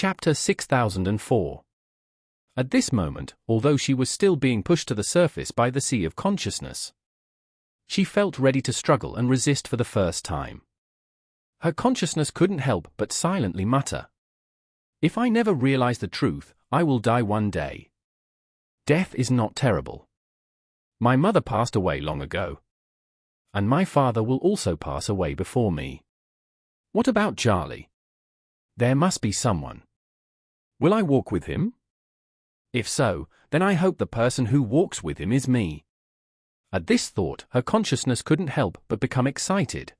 Chapter 6004. At this moment, although she was still being pushed to the surface by the sea of consciousness, she felt ready to struggle and resist for the first time. Her consciousness couldn't help but silently mutter, "If I never realize the truth, I will die one day. Death is not terrible. My mother passed away long ago. And my father will also pass away before me. What about Charlie? There must be someone. Will I walk with him? If so, then I hope the person who walks with him is me." At this thought, her consciousness couldn't help but become excited.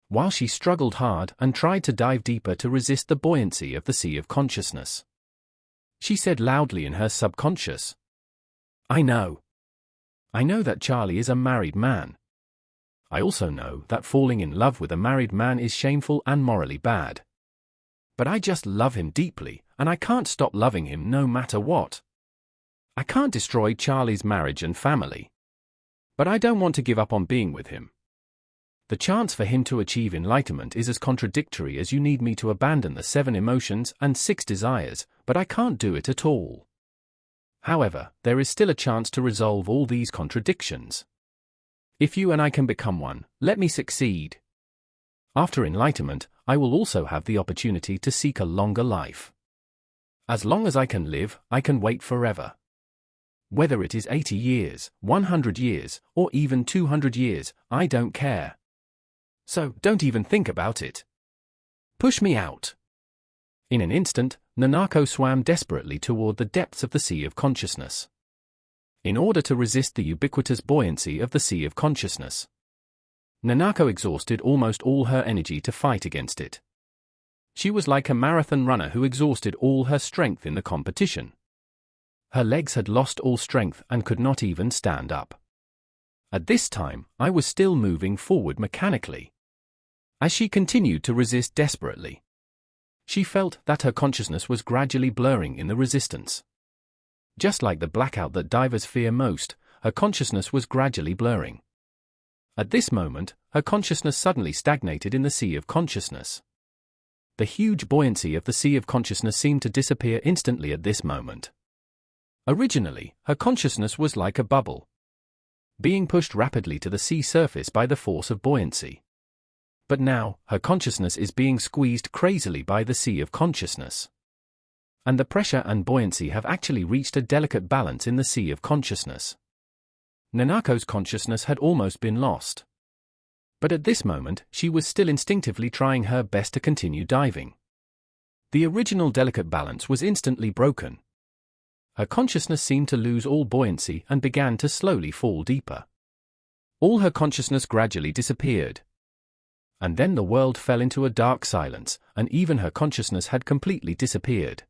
While she struggled hard and tried to dive deeper to resist the buoyancy of the sea of consciousness, she said loudly in her subconscious, I know that Charlie is a married man. I also know that falling in love with a married man is shameful and morally bad. But I just love him deeply, and I can't stop loving him no matter what. I can't destroy Charlie's marriage and family. But I don't want to give up on being with him. The chance for him to achieve enlightenment is as contradictory as you need me to abandon the 7 emotions and 6 desires, but I can't do it at all. However, there is still a chance to resolve all these contradictions. If you and I can become one, let me succeed. After enlightenment, I will also have the opportunity to seek a longer life. As long as I can live, I can wait forever. Whether it is 80 years, 100 years, or even 200 years, I don't care. So, don't even think about it. Push me out. In an instant, Nanako swam desperately toward the depths of the sea of consciousness. In order to resist the ubiquitous buoyancy of the sea of consciousness, Nanako exhausted almost all her energy to fight against it. She was like a marathon runner who exhausted all her strength in the competition. Her legs had lost all strength and could not even stand up. At this time, I was still moving forward mechanically. As she continued to resist desperately, she felt that her consciousness was gradually blurring in the resistance. Just like the blackout that divers fear most, her consciousness was gradually blurring. At this moment, her consciousness suddenly stagnated in the sea of consciousness. The huge buoyancy of the sea of consciousness seemed to disappear instantly at this moment. Originally, her consciousness was like a bubble, being pushed rapidly to the sea surface by the force of buoyancy. But now, her consciousness is being squeezed crazily by the sea of consciousness. And the pressure and buoyancy have actually reached a delicate balance in the sea of consciousness. Nanako's consciousness had almost been lost. But at this moment, she was still instinctively trying her best to continue diving. The original delicate balance was instantly broken. Her consciousness seemed to lose all buoyancy and began to slowly fall deeper. All her consciousness gradually disappeared. And then the world fell into a dark silence, and even her consciousness had completely disappeared.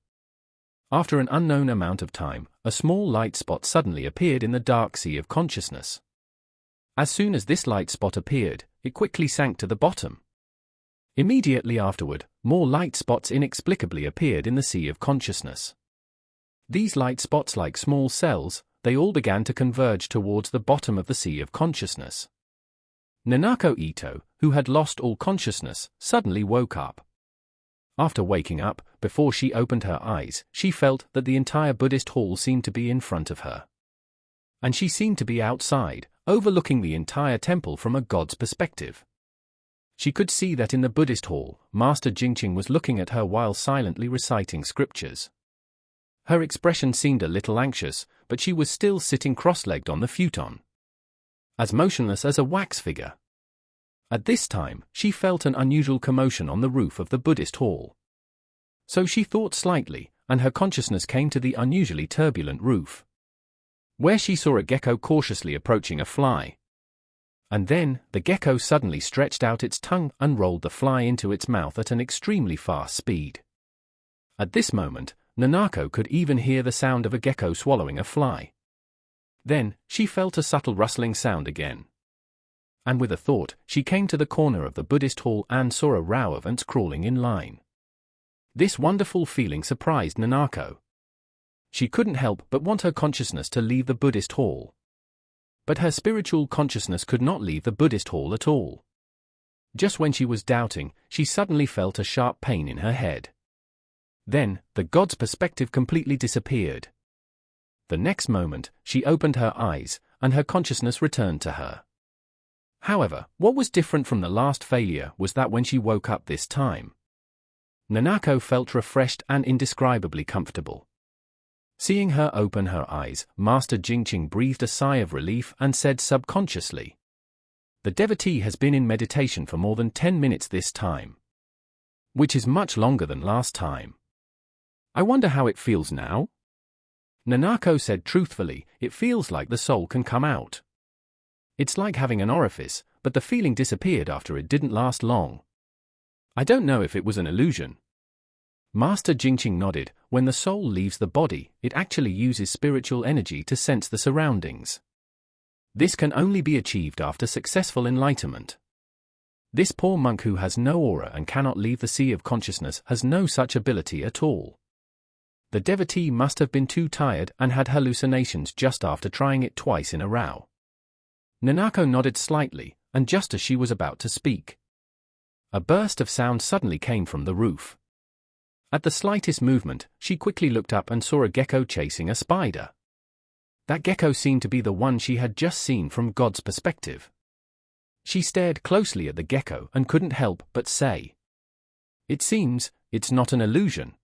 After an unknown amount of time, a small light spot suddenly appeared in the dark sea of consciousness. As soon as this light spot appeared, it quickly sank to the bottom. Immediately afterward, more light spots inexplicably appeared in the sea of consciousness. These light spots, like small cells, they all began to converge towards the bottom of the sea of consciousness. Nanako Ito, who had lost all consciousness, suddenly woke up. After waking up, before she opened her eyes, she felt that the entire Buddhist hall seemed to be in front of her. And she seemed to be outside, overlooking the entire temple from a god's perspective. She could see that in the Buddhist hall, Master Jingqing was looking at her while silently reciting scriptures. Her expression seemed a little anxious, but she was still sitting cross-legged on the futon, as motionless as a wax figure. At this time, she felt an unusual commotion on the roof of the Buddhist hall. So she thought slightly, and her consciousness came to the unusually turbulent roof, where she saw a gecko cautiously approaching a fly. And then, the gecko suddenly stretched out its tongue and rolled the fly into its mouth at an extremely fast speed. At this moment, Nanako could even hear the sound of a gecko swallowing a fly. Then, she felt a subtle rustling sound again. And with a thought, she came to the corner of the Buddhist hall and saw a row of ants crawling in line. This wonderful feeling surprised Nanako. She couldn't help but want her consciousness to leave the Buddhist hall. But her spiritual consciousness could not leave the Buddhist hall at all. Just when she was doubting, she suddenly felt a sharp pain in her head. Then, the god's perspective completely disappeared. The next moment, she opened her eyes, and her consciousness returned to her. However, what was different from the last failure was that when she woke up this time, Nanako felt refreshed and indescribably comfortable. Seeing her open her eyes, Master Jingqing breathed a sigh of relief and said subconsciously, "The devotee has been in meditation for more than 10 minutes this time, which is much longer than last time. I wonder how it feels now?" Nanako said truthfully, "It feels like the soul can come out. It's like having an orifice, but the feeling disappeared after it didn't last long. I don't know if it was an illusion." Master Jingqing nodded. When the soul leaves the body, it actually uses spiritual energy to sense the surroundings. This can only be achieved after successful enlightenment. This poor monk who has no aura and cannot leave the sea of consciousness has no such ability at all. The devotee must have been too tired and had hallucinations just after trying it twice in a row. Nanako nodded slightly, and just as she was about to speak, a burst of sound suddenly came from the roof. At the slightest movement, she quickly looked up and saw a gecko chasing a spider. That gecko seemed to be the one she had just seen from God's perspective. She stared closely at the gecko and couldn't help but say, "It seems, it's not an illusion."